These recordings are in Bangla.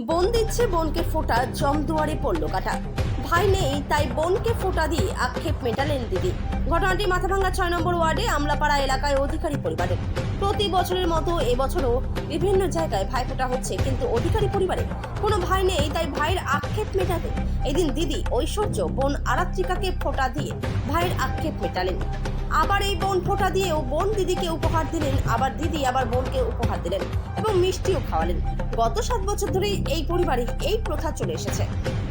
বোন দিচ্ছে বোনকে ফোঁটা, জমদুয়ারে পড়ল কাটা। ভাই নেই তাই বোনকে ফোঁটা দিয়ে আক্ষেপ মেটালেন দিদি। ঘটনাটি মাথাভাঙ্গা 6 নম্বর ওয়ার্ডে আমলাপাড়া এলাকায় অধিকারী পরিবারের। প্রতি বছরের মতো এবছরও বিভিন্ন জায়গায় ভাইফোঁটা হচ্ছে, কিন্তু অধিকারী পরিবারে কোনো ভাই নেই তাই ভাইয়ের আক্ষেপ মেটাতে এদিন দিদি ঐশ্বর্য বোন আরাত্রিকাকে ফোঁটা দিয়ে ভাইয়ের আক্ষেপ মেটালেন। আবার এই বোন ফোঁটা দিয়েও বোন দিদিকে উপহার দিলেন, আবার দিদি আবার বোনকে উপহার দিলেন এবং মিষ্টিও খাওয়ালেন। গত 7 বছর ধরেই এই পরিবারে এই প্রথা চলে এসেছে।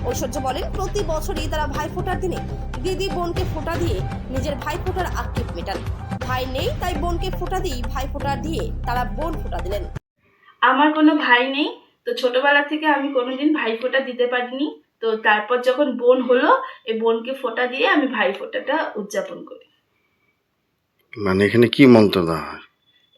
ঐশ্বর্য বলেন, প্রতি বছরই তারা ভাইফোঁটার দিনে দিদি বোনকে ফোঁটা দিয়ে নিজের ভাইফোঁটার আক্ষেপ মেটান। ভাই নেই তাই বোনকে ফোঁটা দিয়ে ভাইফোঁটা দিয়ে তারা বোন ফোঁটা দিলেন। আমার কোনো ভাই নেই, তো ছোটবেলা থেকে আমি কোনোদিন ভাইফোঁটা দিতে পারিনি। তো তারপর যখন বোন হলো, এই বোনকে ফোঁটা দিয়ে আমি ভাইফোঁটাটা উদযাপন করি। মানে এখানে কি মন্ত্র দেওয়া হয়?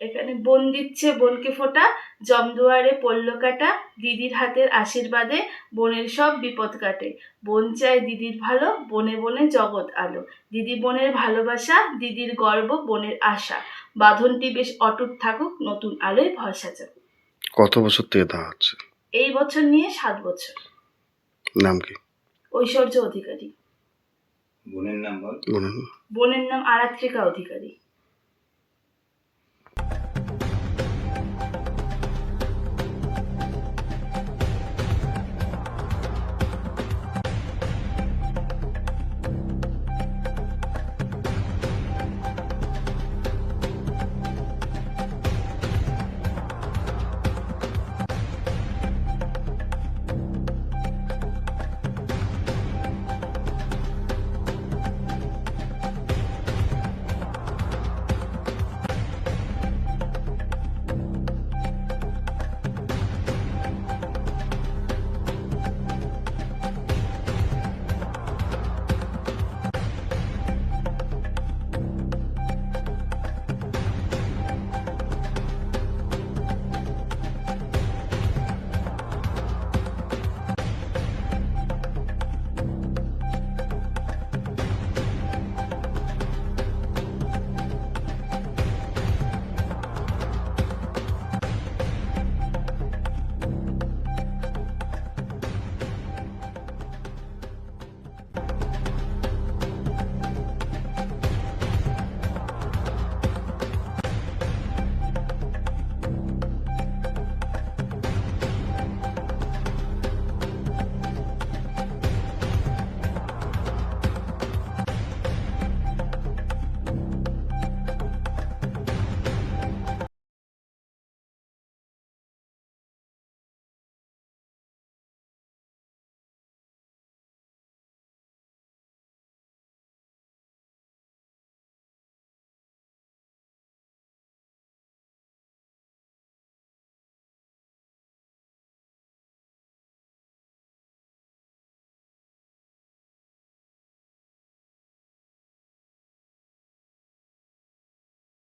এখানে বোন দিচ্ছে বোনকে ফোঁটা, জমদুয়ারে পড়ল কাটা, দিদির হাতের আশীর্বাদে বোনের সব বিপদ কাটে। বোন চায় দিদির ভালো, বনে বনে জগৎ আলো। দিদি বোনের ভালোবাসা, দিদির গর্ব বোনের আশা। বাঁধনটি বেশ অটুট থাকুক, নতুন আলোয় ভরসা যাক। কত বছর থেকে দেওয়া হচ্ছে? এই বছর নিয়ে 7 বছর। নাম কি? ঐশ্বর্য অধিকারী। বোনের নাম? বোনের নাম আরাত্রিকা অধিকারী।